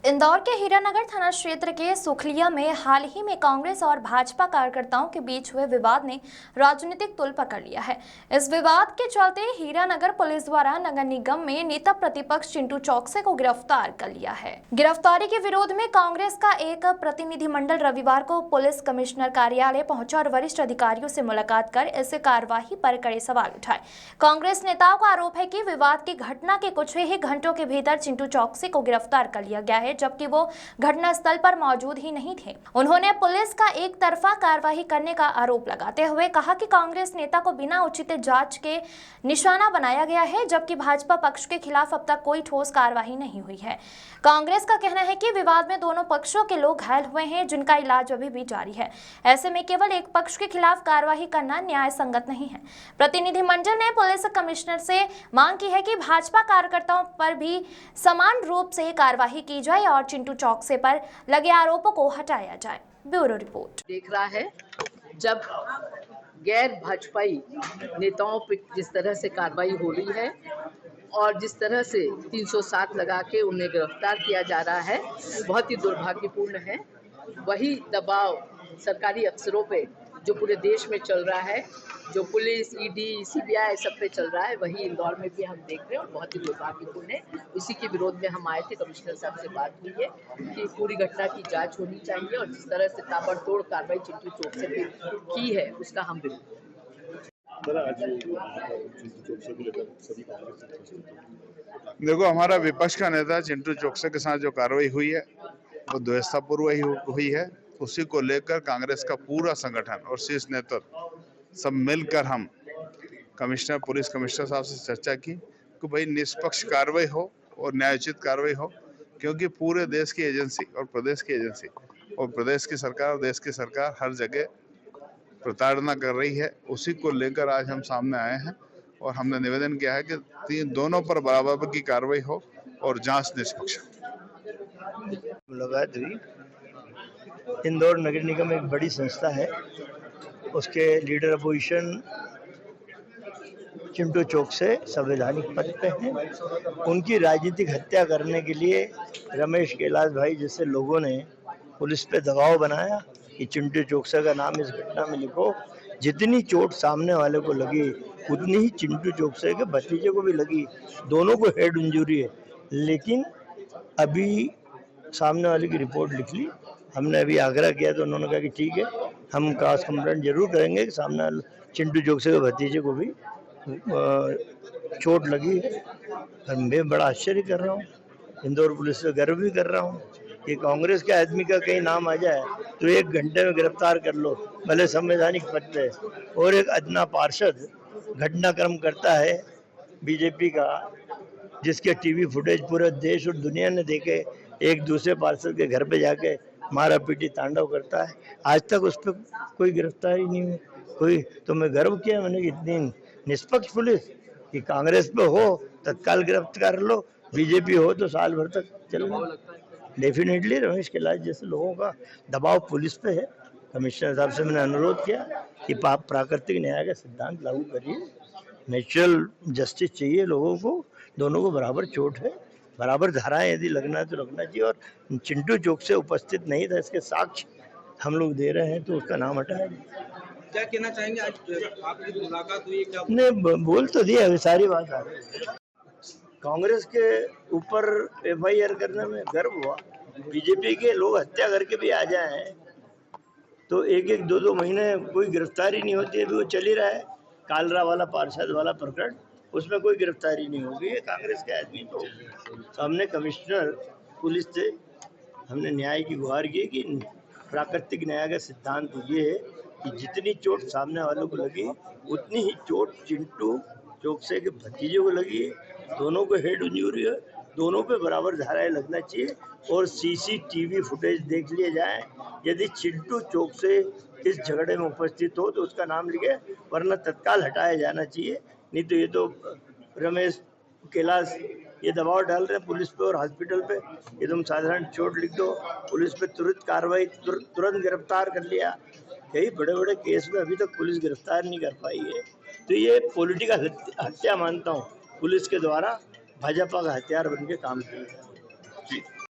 इंदौर के हीरानगर थाना क्षेत्र के सुखलिया में हाल ही में कांग्रेस और भाजपा कार्यकर्ताओं के बीच हुए विवाद ने राजनीतिक तूल पकड़ लिया है। इस विवाद के चलते हीरानगर पुलिस द्वारा नगर निगम में नेता प्रतिपक्ष चिंटू चौकसे को गिरफ्तार कर लिया है। गिरफ्तारी के विरोध में कांग्रेस का एक प्रतिनिधिमंडल रविवार को पुलिस कमिश्नर कार्यालय पहुंचा और वरिष्ठ अधिकारियों से मुलाकात कर इस कार्यवाही पर कड़े सवाल उठाए। कांग्रेस नेताओं का आरोप है कि विवाद की घटना के कुछ ही घंटों के भीतर चिंटू चौकसे को गिरफ्तार कर लिया गया है, जबकि वो घटनास्थल पर मौजूद ही नहीं थे। उन्होंने पुलिस का एक तरफा कार्रवाई करने का आरोप लगाते हुए कहा कि कांग्रेस नेता को बिना उचित जांच के निशाना बनाया गया है, जबकि भाजपा पक्ष के खिलाफ अब तक कोई ठोस कार्रवाई नहीं हुई है। कांग्रेस का कहना है कि विवाद में दोनों पक्षों के लोग घायल हुए हैं, जिनका इलाज अभी भी जारी है। ऐसे में केवल एक पक्ष के खिलाफ कार्रवाई करना न्याय संगत नहीं है। प्रतिनिधिमंडल ने पुलिस कमिश्नर से मांग की है कि भाजपा कार्यकर्ताओं पर भी समान रूप से कार्रवाई की जाए और चिंटू चौकसे पर लगे आरोपों को हटाया जाए। Bureau report. देख रहा है जब गैर भाजपाई नेताओं पर जिस तरह से कार्रवाई हो रही है और जिस तरह से 307 लगा के उन्हें गिरफ्तार किया जा रहा है, बहुत ही दुर्भाग्यपूर्ण है। वही दबाव सरकारी अफसरों पे जो पूरे देश में चल रहा है, जो पुलिस, ईडी, सीबीआई सब पे चल रहा है, वही इंदौर में भी हम देख रहे हैं और बहुत ही दुर्भाग्यपूर्ण है। इसी के विरोध में हम आए थे। कमिश्नर साहब से बात हुई है कि पूरी घटना की जांच होनी चाहिए और जिस तरह से ताबड़तोड़ कार्रवाई चिंटू चौकसे पे की है उसका हम विरोध। देखो, हमारा विपक्ष का नेता चिंटू चौकसे के साथ जो कार्रवाई हुई है वो द्वेषतापूर्व हुई है। उसी को लेकर कांग्रेस का पूरा संगठन और शीर्ष नेतृत्व सब मिलकर हम पुलिस कमिश्नर साहब से चर्चा की कि भाई निष्पक्ष कार्रवाई हो और न्यायोचित कार्रवाई हो, क्योंकि पूरे देश की एजेंसी और प्रदेश की एजेंसी और प्रदेश की सरकार और देश की सरकार हर जगह प्रताड़ना कर रही है। उसी को लेकर आज हम सामने आए हैं और हमने निवेदन किया है कि दोनों पर बराबर की कार्रवाई हो और जांच निष्पक्ष। मुलाकात हुई। इंदौर नगर निगम एक बड़ी संस्था है, उसके लीडर अपोजिशन चिंटू चौकसे संवैधानिक पद पे हैं। उनकी राजनीतिक हत्या करने के लिए रमेश कैलाश भाई जैसे लोगों ने पुलिस पे दबाव बनाया कि चिंटू चौकसे का नाम इस घटना में लिखो। जितनी चोट सामने वाले को लगी उतनी ही चिंटू चौकसे के भतीजे को भी लगी। दोनों को हेड इंजरी है, लेकिन अभी सामने वाले की रिपोर्ट लिख ली। हमने अभी आग्रह किया तो उन्होंने कहा कि ठीक है, हम क्रॉस कंप्लेंट जरूर करेंगे कि सामने वाले चिंटू चौकसे के भतीजे को भी चोट लगी है। और मैं बड़ा आश्चर्य कर रहा हूँ, इंदौर पुलिस से गर्व भी कर रहा हूँ कि कांग्रेस के आदमी का कहीं नाम आ जाए तो 1 घंटे में गिरफ्तार कर लो, भले संवैधानिक पद पे। और एक अदना पार्षद घटनाक्रम करता है बीजेपी का, जिसके टीवी फुटेज पूरे देश और दुनिया ने देखे, एक दूसरे पार्षद के घर पे जाके मारा पीटी तांडव करता है। आज तक उस पर कोई गिरफ्तारी नहीं हुई। कोई तो मैं गर्व किया मैंने कि इतनी निष्पक्ष पुलिस कि कांग्रेस पे हो तत्काल गिरफ्तार कर लो, बीजेपी हो तो साल भर तक चलो। डेफिनेटली रमेश कैलाश जैसे लोगों का दबाव पुलिस पे है। कमिश्नर साहब से मैंने अनुरोध किया कि प्राकृतिक न्याय का सिद्धांत लागू करिए, नेचुरल जस्टिस चाहिए लोगों को, दोनों को बराबर चोट है, बराबर धाराएं यदि लगना है तो लगना चाहिए। और चिंटू चौकसे उपस्थित नहीं था, इसके साक्ष्य हम लोग दे रहे हैं, तो उसका नाम हटाया। क्या कहना चाहेंगे, आज आपकी मुलाकात हुई, क्या ने बोल तो दिया, अभी सारी बात आ रही। कांग्रेस के ऊपर FIR करने में गर्व हुआ। बीजेपी के लोग हत्या करके भी आ जाए तो 1-1, 2-2 महीने कोई गिरफ्तारी नहीं होती है, अभी वो चल ही रहा है। कालरा वाला पार्षद वाला प्रकरण, उसमें कोई गिरफ्तारी नहीं होगी। ये कांग्रेस के आदमी तो हमने कमिश्नर पुलिस से हमने न्याय की गुहार की कि प्राकृतिक न्याय का सिद्धांत ये है कि जितनी चोट सामने वालों को लगी उतनी ही चोट चिंटू चौकसे के भतीजे को लगी। दोनों को हेड इंजरी है, दोनों पे बराबर धाराएं लगना चाहिए और CCTV फुटेज देख लिए जाए। यदि चिंटू चौकसे इस झगड़े में उपस्थित हो तो उसका नाम लिखे, वरना तत्काल हटाया जाना चाहिए। नहीं तो ये तो रमेश कैलाश ये दबाव डाल रहे हैं पुलिस पे और हॉस्पिटल पे कि तुम साधारण चोट लिख दो, पुलिस पे तुरंत कार्रवाई, तुरंत गिरफ्तार कर लिया। कई बड़े बड़े केस में अभी तक पुलिस गिरफ्तार नहीं कर पाई है। तो ये पॉलिटिकल हत्या मानता हूँ, पुलिस के द्वारा भाजपा का हथियार बन के काम किया।